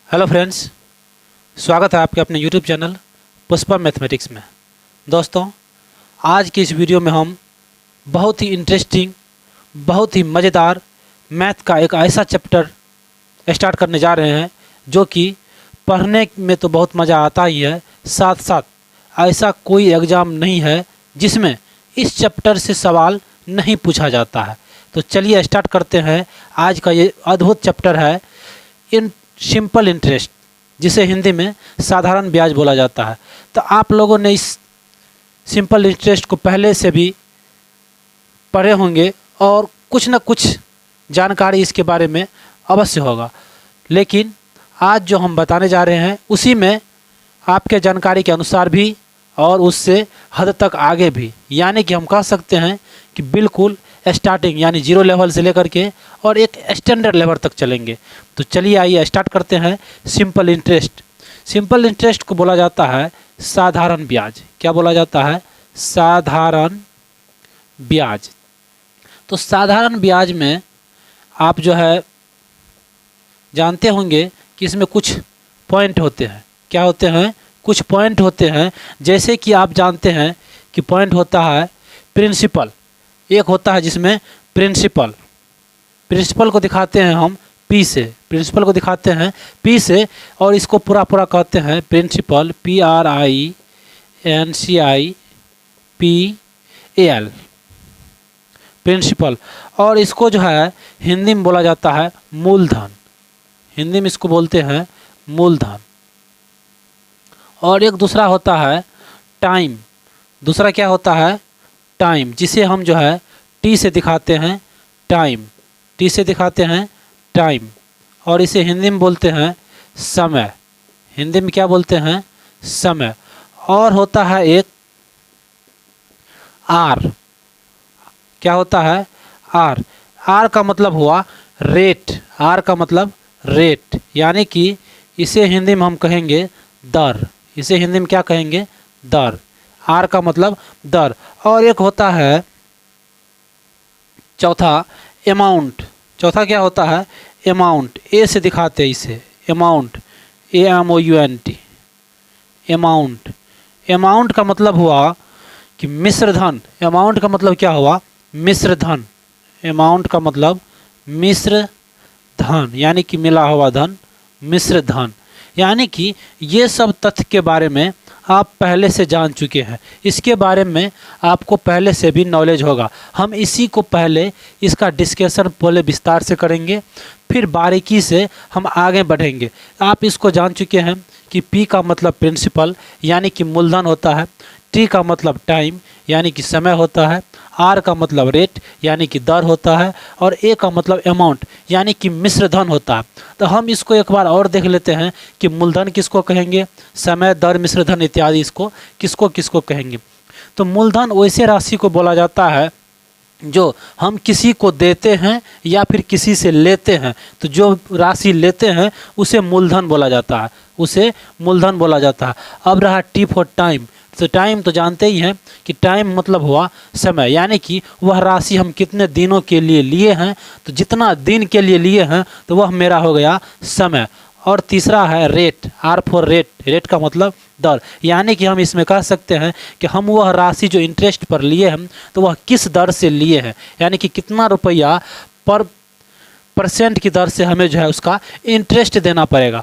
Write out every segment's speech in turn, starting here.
Hello friends, स्वागत है आपके अपने यूट्यूब चैनल पुष्पा मैथमेटिक्स में। दोस्तों, आज की इस वीडियो में हम बहुत ही इंटरेस्टिंग, बहुत ही मज़ेदार मैथ का एक ऐसा चैप्टर स्टार्ट करने जा रहे हैं जो कि पढ़ने में तो बहुत मज़ा आता ही है, साथ साथ ऐसा कोई एग्ज़ाम नहीं है जिसमें इस चैप्टर से सवाल नहीं पूछा जाता है। तो चलिए स्टार्ट करते हैं। आज का ये अद्भुत चैप्टर है सिंपल इंटरेस्ट, जिसे हिंदी में साधारण ब्याज बोला जाता है। तो आप लोगों ने इस सिंपल इंटरेस्ट को पहले से भी पढ़े होंगे और कुछ न कुछ जानकारी इसके बारे में अवश्य होगा, लेकिन आज जो हम बताने जा रहे हैं उसी में आपके जानकारी के अनुसार भी और उससे हद तक आगे भी, यानी कि हम कह सकते हैं कि बिल्कुल स्टार्टिंग यानी जीरो लेवल से लेकर के और एक स्टैंडर्ड लेवल तक चलेंगे। तो चलिए आइए स्टार्ट करते हैं। सिंपल इंटरेस्ट, सिंपल इंटरेस्ट को बोला जाता है साधारण ब्याज। क्या बोला जाता है? साधारण ब्याज। तो साधारण ब्याज में आप जो है जानते होंगे कि इसमें कुछ पॉइंट होते हैं। क्या होते हैं? कुछ पॉइंट होते हैं। जैसे कि आप जानते हैं कि पॉइंट होता है प्रिंसिपल, एक होता है जिसमें प्रिंसिपल को दिखाते हैं हम पी से, प्रिंसिपल को दिखाते हैं पी से, और इसको पूरा कहते हैं प्रिंसिपल, PRINCIPAL, प्रिंसिपल। और इसको जो है हिंदी में बोला जाता है मूलधन, हिंदी में इसको बोलते हैं मूलधन। और एक दूसरा होता है टाइम, दूसरा क्या होता है? टाइम, जिसे हम जो है टी से दिखाते हैं टाइम, टी से दिखाते हैं टाइम। और इसे हिंदी में बोलते हैं समय, हिंदी में क्या बोलते हैं? समय। और होता है एक आर, क्या होता है? आर, आर का मतलब हुआ रेट, आर का मतलब रेट, यानी कि इसे हिंदी में हम कहेंगे दर, इसे हिंदी में क्या कहेंगे? दर। आर का मतलब दर। और एक होता है चौथा अमाउंट, चौथा क्या होता है? अमाउंट, ए से दिखाते हैं इसे अमाउंट, AMOUNT, अमाउंट। अमाउंट का मतलब हुआ कि मिश्र धन, अमाउंट का मतलब क्या हुआ? मिश्र धन, अमाउंट का मतलब मिश्र धन, यानी कि मिला हुआ धन, मिश्र धन। यानी कि ये सब तथ्य के बारे में आप पहले से जान चुके हैं, इसके बारे में आपको पहले से भी नॉलेज होगा। हम इसी को पहले इसका डिस्कशन पहले विस्तार से करेंगे, फिर बारीकी से हम आगे बढ़ेंगे। आप इसको जान चुके हैं कि पी का मतलब प्रिंसिपल यानी कि मूलधन होता है, टी का मतलब टाइम यानी कि समय होता है, आर का मतलब रेट यानी कि दर होता है, और ए का मतलब अमाउंट यानी कि मिश्र धन होता है। तो हम इसको एक बार और देख लेते हैं कि मूलधन किसको कहेंगे, समय, दर, मिश्र धन इत्यादि इसको किसको किसको कहेंगे। तो मूलधन वैसे राशि को बोला जाता है जो हम किसी को देते हैं या फिर किसी से लेते हैं। तो जो राशि लेते हैं उसे मूलधन बोला जाता है, उसे मूलधन बोला जाता है। अब रहा टी फॉर टाइम। तो टाइम तो जानते ही हैं कि टाइम मतलब हुआ समय, यानी कि वह राशि हम कितने दिनों के लिए लिए हैं। तो जितना दिन के लिए लिए हैं तो वह मेरा हो गया समय। और तीसरा है rate, R for rate, rate का मतलब दर, यानी कि हम इसमें कह सकते हैं कि हम वह राशि जो इंटरेस्ट पर लिए हैं तो वह किस दर से लिए हैं, यानी कि कितना रुपया पर परसेंट की दर से हमें जो है उसका इंटरेस्ट देना पड़ेगा।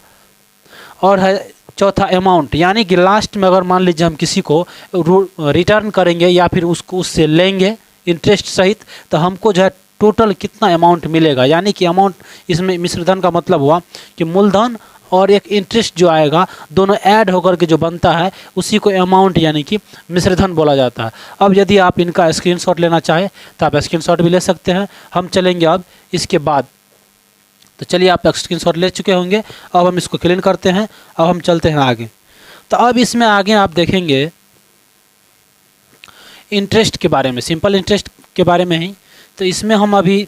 और है चौथा अमाउंट, यानी कि लास्ट में अगर मान लीजिए हम किसी को रिटर्न करेंगे या फिर उसको उससे लेंगे इंटरेस्ट सहित, तो हमको जो है टोटल कितना अमाउंट मिलेगा, यानी कि अमाउंट इसमें मिश्रधन का मतलब हुआ कि मूलधन और एक इंटरेस्ट जो आएगा दोनों ऐड होकर के जो बनता है उसी को अमाउंट यानी कि मिश्रधन बोला जाता है। अब यदि आप इनका स्क्रीनशॉट लेना चाहें तो आप स्क्रीनशॉट भी ले सकते हैं। हम चलेंगे अब इसके बाद। तो चलिए, आप स्क्रीनशॉट ले चुके होंगे, अब हम इसको क्लीन करते हैं। अब हम चलते हैं आगे। तो अब इसमें आगे आप देखेंगे इंटरेस्ट के बारे में, सिंपल इंटरेस्ट के बारे में ही। तो इसमें हम अभी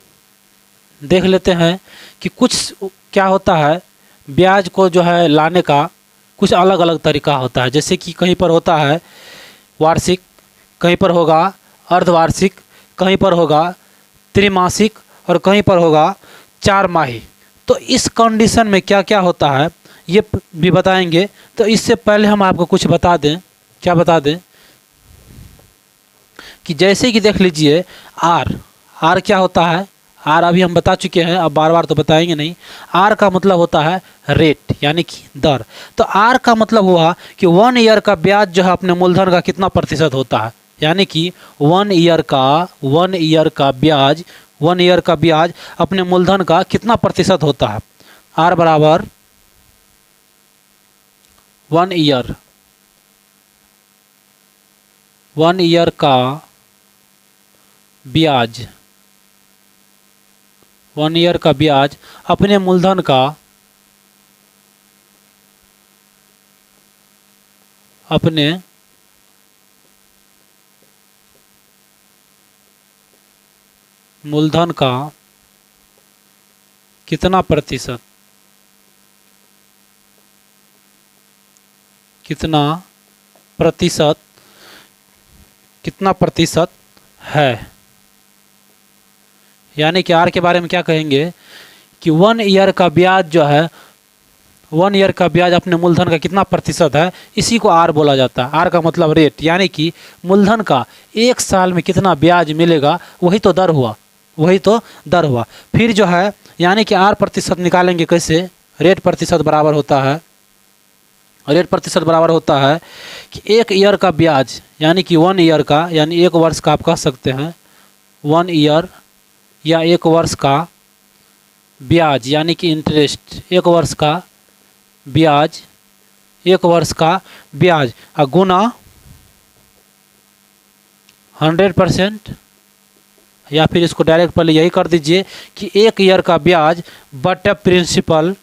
देख लेते हैं कि कुछ क्या होता है, ब्याज को जो है लाने का कुछ अलग अलग तरीका होता है। जैसे कि कहीं पर होता है वार्षिक, कहीं पर होगा अर्धवार्षिक, कहीं पर होगा त्रिमासिक और कहीं पर होगा 4 माही। तो इस कंडीशन में क्या क्या होता है, ये भी बताएंगे। तो इससे पहले हम आपको कुछ बता दें। क्या बता दें कि जैसे कि देख लीजिए आर क्या होता है। आर अभी हम बता चुके हैं, अब बार बार तो बताएंगे नहीं। आर का मतलब होता है रेट यानी कि दर। तो आर का मतलब हुआ कि 1 ईयर का ब्याज जो है अपने मूलधन का कितना प्रतिशत होता है, यानी कि 1 ईयर का ब्याज अपने मूलधन का कितना प्रतिशत होता है। आर बराबर 1 ईयर का ब्याज, 1 ईयर का ब्याज अपने मूलधन का कितना प्रतिशत है। यानी कि आर के बारे में क्या कहेंगे कि 1 ईयर का ब्याज जो है, 1 ईयर का ब्याज अपने मूलधन का कितना प्रतिशत है, इसी को आर बोला जाता है। आर का मतलब रेट, यानी कि मूलधन का 1 साल में कितना ब्याज मिलेगा, वही तो दर हुआ। फिर जो है यानी कि आर प्रतिशत निकालेंगे कैसे। रेट प्रतिशत बराबर होता है कि 1 ईयर का ब्याज, यानी कि 1 ईयर का, यानी 1 वर्ष का आप कह सकते हैं 1 ईयर, या 1 वर्ष का ब्याज यानी कि इंटरेस्ट, 1 वर्ष का ब्याज गुना 100%, या फिर इसको डायरेक्ट पहले यही कर दीजिए कि 1 ईयर का ब्याज बटे प्रिंसिपल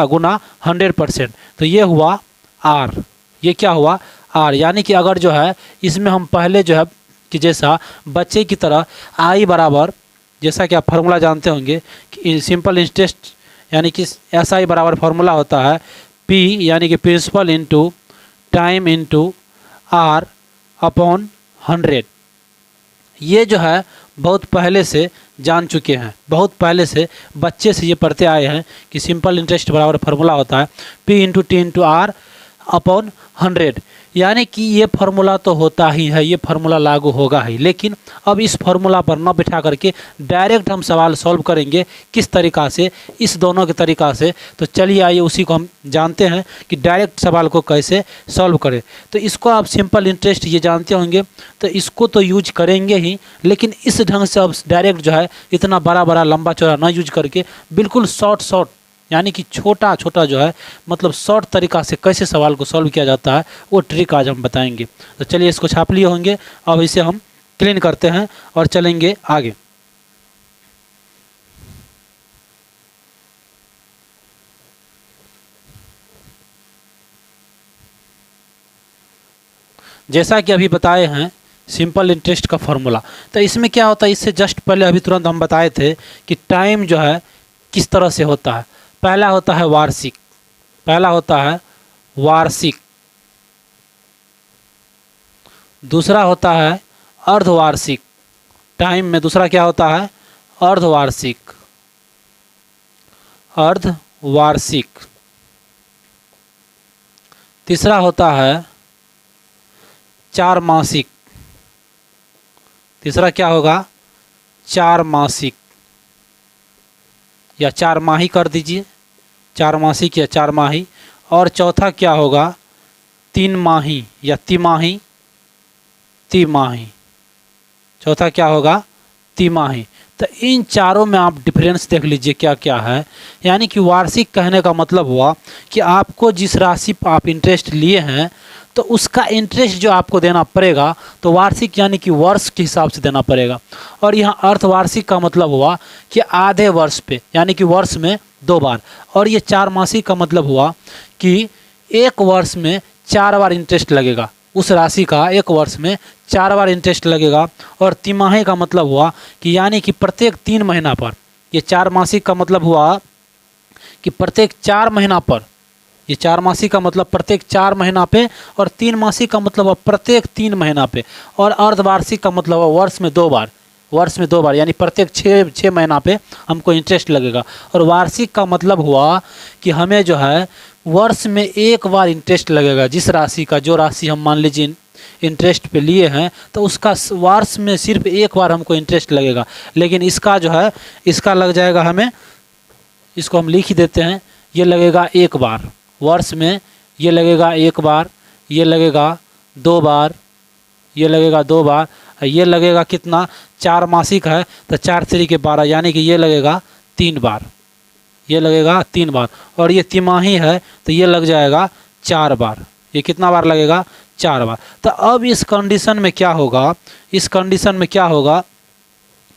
गुना 100%। तो ये हुआ आर। ये क्या हुआ आर। यानी कि अगर जो है इसमें हम पहले जो है कि जैसा बच्चे की तरह आई बराबर, जैसा कि आप फार्मूला जानते होंगे कि सिंपल इंटरेस्ट यानी कि एस आई बराबर फार्मूला होता है पी, यानी कि principal into time into R upon 100। ये जो है बहुत पहले से जान चुके हैं, बहुत पहले से बच्चे से ये पढ़ते आए हैं कि सिंपल इंटरेस्ट बराबर फार्मूला होता है P into T into R upon 100। यानी कि ये फार्मूला तो होता ही है, ये फार्मूला लागू होगा ही। लेकिन अब इस फार्मूला पर न बिठा करके डायरेक्ट हम सवाल सॉल्व करेंगे। किस तरीक़ा से, इस दोनों के तरीक़ा से। तो चलिए आइए उसी को हम जानते हैं कि डायरेक्ट सवाल को कैसे सॉल्व करें। तो इसको आप सिंपल इंटरेस्ट ये जानते होंगे, तो इसको तो यूज करेंगे ही, लेकिन इस ढंग से अब डायरेक्ट जो है इतना बड़ा लंबा चौड़ा ना यूज करके बिल्कुल शॉर्ट यानी कि छोटा जो है मतलब शॉर्ट तरीक़ा से कैसे सवाल को सॉल्व किया जाता है, वो ट्रिक आज हम बताएंगे। तो चलिए इसको छाप लिए होंगे, अब इसे हम क्लीन करते हैं और चलेंगे आगे। जैसा कि अभी बताए हैं सिंपल इंटरेस्ट का फॉर्मूला, तो इसमें क्या होता है, इससे जस्ट पहले अभी तुरंत हम बताए थे कि टाइम जो है किस तरह से होता है। पहला होता है वार्षिक, दूसरा होता है अर्धवार्षिक। टाइम में दूसरा क्या होता है, अर्धवार्षिक। तीसरा होता है 4 मासिक। तीसरा क्या होगा, 4 मासिक या 4 माही कर दीजिए, 4 मासिक या 4 माही। और चौथा क्या होगा, 3 माही या तिमाही। चौथा क्या होगा, तिमाही। तो इन चारों में आप डिफरेंस देख लीजिए क्या क्या है। यानी कि वार्षिक कहने का मतलब हुआ कि आपको जिस राशि पर आप इंटरेस्ट लिए हैं तो उसका इंटरेस्ट जो आपको देना पड़ेगा, तो वार्षिक यानी कि वर्ष के हिसाब से देना पड़ेगा। और यहाँ अर्धवार्षिक का मतलब हुआ कि आधे वर्ष पे, यानी कि वर्ष में 2 बार। और ये 4 मासिक का मतलब हुआ कि 1 वर्ष में 4 बार इंटरेस्ट लगेगा, उस राशि का 1 वर्ष में 4 बार इंटरेस्ट लगेगा। और तिमाही का मतलब हुआ कि यानी कि प्रत्येक 3 महीना पर। ये 4 मासिक का मतलब हुआ कि प्रत्येक 4 महीना पर, ये 4 मासिक का मतलब प्रत्येक 4 महीना पे, और 3 मासिक का मतलब प्रत्येक 3 महीना पे। और अर्धवार्षिक का मतलब वर्ष में 2 बार, वर्ष में 2 बार, यानी प्रत्येक 6 महीना पे हमको इंटरेस्ट लगेगा। और वार्षिक का मतलब हुआ कि हमें जो है वर्ष में एक बार इंटरेस्ट लगेगा। जिस राशि का, जो राशि हम मान लीजिए इंटरेस्ट पे लिए हैं, तो उसका वर्ष में सिर्फ एक बार हमको इंटरेस्ट लगेगा। लेकिन इसका जो है, इसका लग जाएगा हमें, इसको हम लिख ही देते हैं, ये लगेगा एक बार वर्ष में, ये लगेगा एक बार, ये लगेगा 2 बार, ये लगेगा 2 बार, ये लगेगा कितना, 4 मासिक है तो 4 3 12, यानी कि ये लगेगा 3 बार, ये लगेगा 3 बार। और ये तिमाही है तो ये लग जाएगा 4 बार। ये कितना बार लगेगा, 4 बार। तो अब इस कंडीशन में क्या होगा, इस कंडीशन में क्या होगा,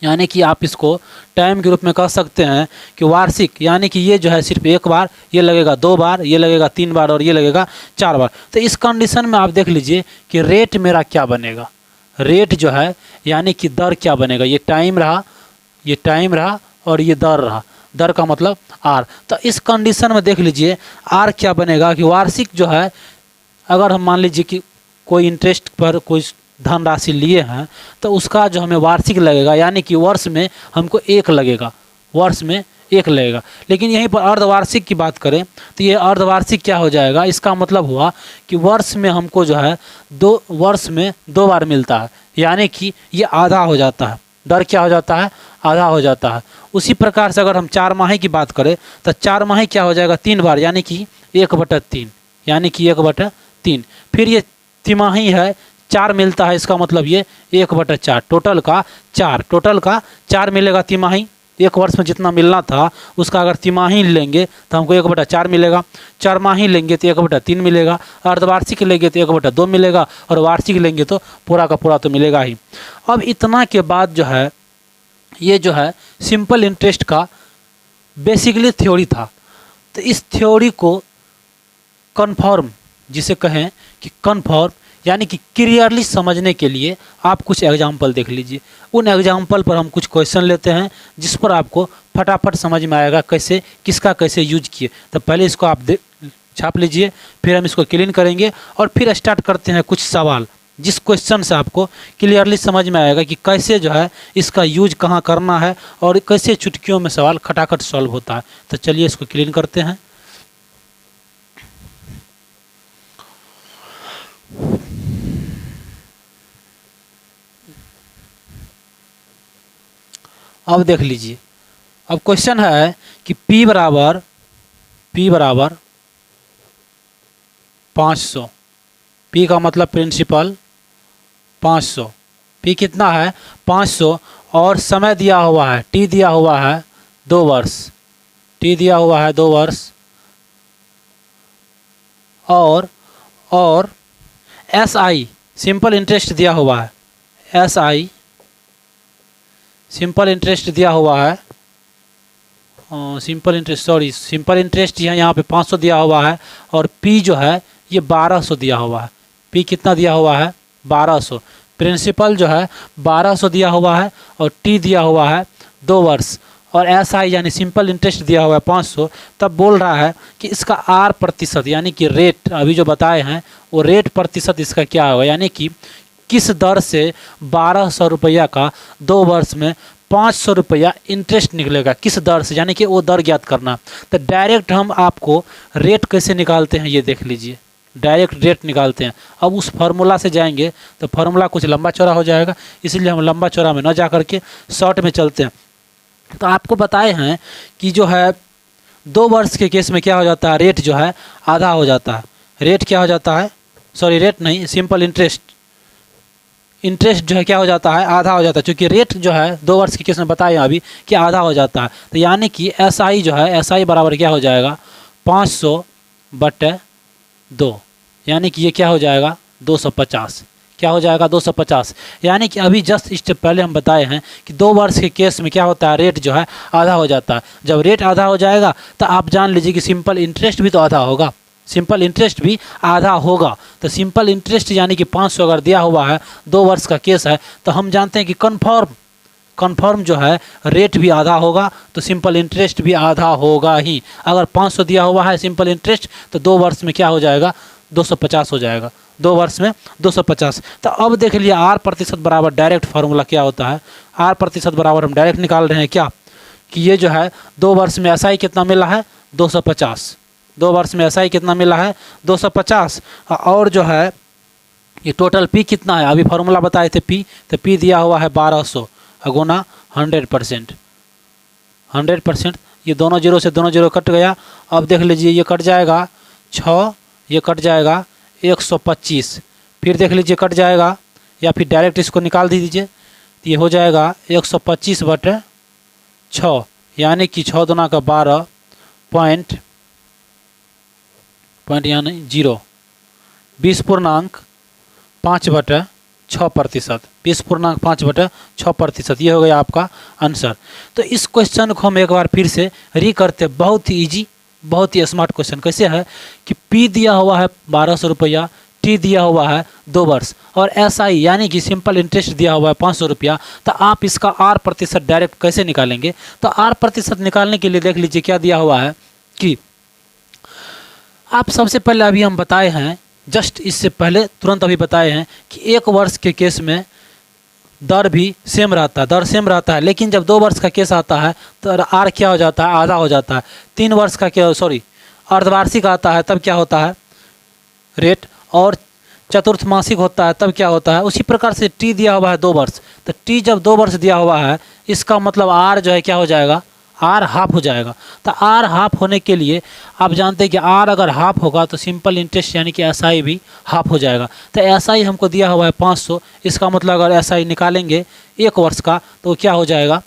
यानी कि आप इसको टाइम के रूप में कह सकते हैं कि वार्षिक, यानी कि ये जो है सिर्फ एक बार, ये लगेगा 2 बार, ये लगेगा 3 बार और ये लगेगा 4 बार। तो इस कंडीशन में आप देख लीजिए कि रेट मेरा क्या बनेगा, रेट जो है यानी कि दर क्या बनेगा। ये टाइम रहा, ये टाइम रहा और ये दर रहा, दर का मतलब आर। तो इस कंडीशन में देख लीजिए आर क्या बनेगा कि वार्षिक जो है, अगर हम मान लीजिए कि कोई इंटरेस्ट पर कोई धनराशि लिए हैं तो उसका जो हमें वार्षिक लगेगा, यानी कि वर्ष में हमको 1 लगेगा, वर्ष में 1 लगेगा। लेकिन यहीं पर अर्धवार्षिक की बात करें तो ये अर्धवार्षिक क्या हो जाएगा, इसका मतलब हुआ कि वर्ष में हमको जो है 2 बार मिलता है, यानी कि ये आधा हो जाता है। दर क्या हो जाता है, आधा हो जाता है। उसी प्रकार से अगर हम 4 माही की बात करें तो 4 माही क्या हो जाएगा, 3 बार, यानी कि 1/3, यानी कि 1/3। फिर ये तिमाही है, 4 मिलता है, इसका मतलब ये 1/4, टोटल का 4 मिलेगा तिमाही। एक वर्ष में जितना मिलना था उसका अगर तिमाही लेंगे तो हमको 1/4 मिलेगा, 4 माही लेंगे तो 1/3 मिलेगा, अर्धवार्षिक लेंगे तो 1/2 मिलेगा, और वार्षिक लेंगे तो पूरा का पूरा तो मिलेगा ही। अब इतना के बाद जो है, ये जो है सिंपल इंटरेस्ट का बेसिकली थ्योरी था। तो इस थ्योरी को कन्फर्म, जिसे कहें कि कन्फर्म, यानी कि क्लियरली समझने के लिए आप कुछ एग्जाम्पल देख लीजिए। उन एग्जाम्पल पर हम कुछ क्वेश्चन लेते हैं जिस पर आपको फटाफट समझ में आएगा कैसे, किसका कैसे यूज किए। तो पहले इसको आप छाप लीजिए, फिर हम इसको क्लीन करेंगे और फिर स्टार्ट करते हैं कुछ सवाल, जिस क्वेश्चन से आपको क्लियरली समझ में आएगा कि कैसे जो है इसका यूज कहाँ करना है और कैसे चुटकियों में सवाल खटाखट सॉल्व होता है। तो चलिए इसको क्लीन करते हैं। अब देख लीजिए, अब क्वेश्चन है कि P बराबर 500, P का मतलब प्रिंसिपल 500, P कितना है 500, और समय दिया हुआ है, T दिया हुआ है 2 वर्ष, T दिया हुआ है 2 वर्ष, और SI सिंपल इंटरेस्ट दिया हुआ है, SI सिंपल इंटरेस्ट दिया हुआ है, सिंपल इंटरेस्ट यहाँ पे 500 दिया हुआ है, और P जो है ये 1200 दिया हुआ है। P कितना दिया हुआ है 1200, प्रिंसिपल जो है 1200 दिया हुआ है, और T दिया हुआ है 2 वर्ष, और SI यानी सिंपल इंटरेस्ट दिया हुआ है 500। तब बोल रहा है कि इसका R प्रतिशत, यानी कि रेट अभी जो बताए हैं वो रेट प्रतिशत इसका क्या होगा, यानी कि किस दर से 1200 रुपया का 2 वर्ष में 500 रुपया इंटरेस्ट निकलेगा, किस दर से, यानी कि वो दर ज्ञात करना। तो डायरेक्ट हम आपको रेट कैसे निकालते हैं ये देख लीजिए, डायरेक्ट रेट निकालते हैं। अब उस फार्मूला से जाएंगे तो फार्मूला कुछ लंबा चौड़ा हो जाएगा, इसलिए हम लंबा चौड़ा में न जा करके शॉर्ट में चलते हैं। तो आपको बताए हैं कि जो है 2 वर्ष के केस में क्या हो जाता है, रेट जो है आधा हो जाता है। रेट क्या हो जाता है, सॉरी रेट नहीं, सिंपल इंटरेस्ट जो है क्या हो जाता है, आधा हो जाता है, क्योंकि रेट जो है 2 वर्ष के केस में बताया अभी कि आधा हो जाता है। तो यानी कि SI जो है, SI बराबर क्या हो जाएगा 500/2, यानी कि ये क्या हो जाएगा 250, क्या हो जाएगा 250। यानी कि अभी जस्ट स्टेप पहले हम बताए हैं कि 2 वर्ष के केस में क्या होता है, रेट जो है आधा हो जाता है। जब रेट आधा हो जाएगा तो आप जान लीजिए कि सिंपल इंटरेस्ट भी तो आधा होगा, सिंपल इंटरेस्ट भी आधा होगा। तो सिंपल इंटरेस्ट यानी कि 500 अगर दिया हुआ है, 2 वर्ष का केस है, तो हम जानते हैं कि कन्फर्म जो है रेट भी आधा होगा, तो सिंपल इंटरेस्ट भी आधा होगा ही। अगर 500 दिया हुआ है सिंपल इंटरेस्ट तो 2 वर्ष में क्या हो जाएगा 250 हो जाएगा, 2 वर्ष में 250। तो अब देख लिया R प्रतिशत बराबर डायरेक्ट फार्मूला क्या होता है। R प्रतिशत बराबर हम डायरेक्ट निकाल रहे हैं क्या, कि ये जो है 2 वर्ष में SI कितना मिला है 250, 2 वर्ष में SI कितना मिला है 250, और जो है ये टोटल P कितना है, अभी फार्मूला बताए थे P, तो P दिया हुआ है 1200 गुना 100%, 100%। ये दोनों जीरो से दोनों जीरो कट गया। अब देख लीजिए ये कट जाएगा 6, ये कट जाएगा 125, फिर देख लीजिए कट जाएगा, या फिर डायरेक्ट इसको निकाल दीजिए, तो ये हो जाएगा 125/6, यानी कि 6 दूना का 12 पॉइंट यानी 0, 20.5/6%, 20.5/6%, ये हो गया आपका आंसर। तो इस क्वेश्चन को हम एक बार फिर से री करते, बहुत ही ईजी, बहुत ही स्मार्ट क्वेश्चन। कैसे है कि P दिया हुआ है 1200 रुपया, T दिया हुआ है 2 वर्ष, और SI यानी कि सिंपल इंटरेस्ट दिया हुआ है 500 रुपया। तो आप इसका R प्रतिशत डायरेक्ट कैसे निकालेंगे, तो R प्रतिशत निकालने के लिए देख लीजिए क्या दिया हुआ है कि आप सबसे पहले अभी हम बताए हैं, जस्ट इससे पहले तुरंत अभी बताए हैं कि 1 वर्ष के केस में दर भी सेम रहता है, दर सेम रहता है, लेकिन जब 2 वर्ष का केस आता है तो R क्या हो जाता है, आधा हो जाता है। 3 वर्ष का क्या, सॉरी अर्धवार्षिक आता है तब क्या होता है रेट, और चतुर्थमासिक होता है तब क्या होता है। उसी प्रकार से T दिया हुआ है 2 वर्ष, तो T जब 2 वर्ष दिया हुआ है, इसका मतलब R जो है क्या हो जाएगा, R हाफ हो जाएगा। तो R हाफ होने के लिए आप जानते हैं कि R अगर हाफ होगा तो सिंपल इंटरेस्ट यानी कि SI भी हाफ हो जाएगा। तो SI हमको दिया हुआ है 500, इसका मतलब अगर SI निकालेंगे 1 वर्ष का तो क्या हो जाएगा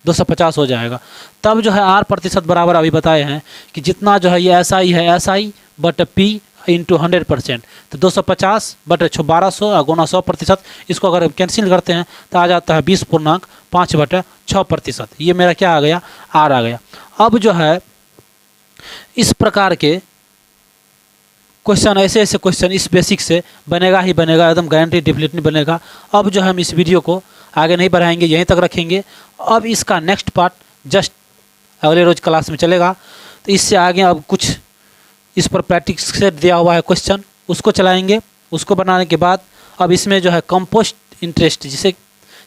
250 हो जाएगा। तब जो है R प्रतिशत बराबर अभी बताए हैं कि जितना जो है ये SI है, SI बट P इंटू 100%, तो 250/1200 गुना 100%, इसको अगर कैंसिल करते हैं तो आ जाता है 20.5/6%। ये मेरा क्या आ गया, R आ गया। अब जो है इस प्रकार के क्वेश्चन, ऐसे ऐसे क्वेश्चन इस बेसिक से बनेगा ही बनेगा, एकदम गारंटी डेफिनेटली बनेगा। अब जो हम इस वीडियो को आगे नहीं बढ़ाएंगे, यहीं तक रखेंगे। अब इसका नेक्स्ट पार्ट जस्ट अगले रोज क्लास में चलेगा। तो इससे आगे अब कुछ इस पर प्रैक्टिस सेट दिया हुआ है क्वेश्चन, उसको चलाएंगे। उसको बनाने के बाद अब इसमें जो है कंपोस्ट इंटरेस्ट, जिसे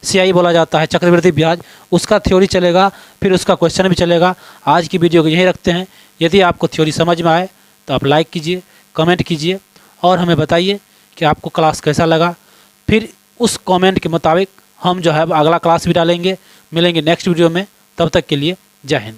CI बोला जाता है, चक्रवृद्धि ब्याज, उसका थ्योरी चलेगा, फिर उसका क्वेश्चन भी चलेगा। आज की वीडियो को यहीं रखते हैं। यदि आपको थ्योरी समझ में आए तो आप लाइक कीजिए, कमेंट कीजिए, और हमें बताइए कि आपको क्लास कैसा लगा। फिर उस कमेंट के मुताबिक हम जो है अगला क्लास भी डालेंगे। मिलेंगे नेक्स्ट वीडियो में, तब तक के लिए जय हिंद।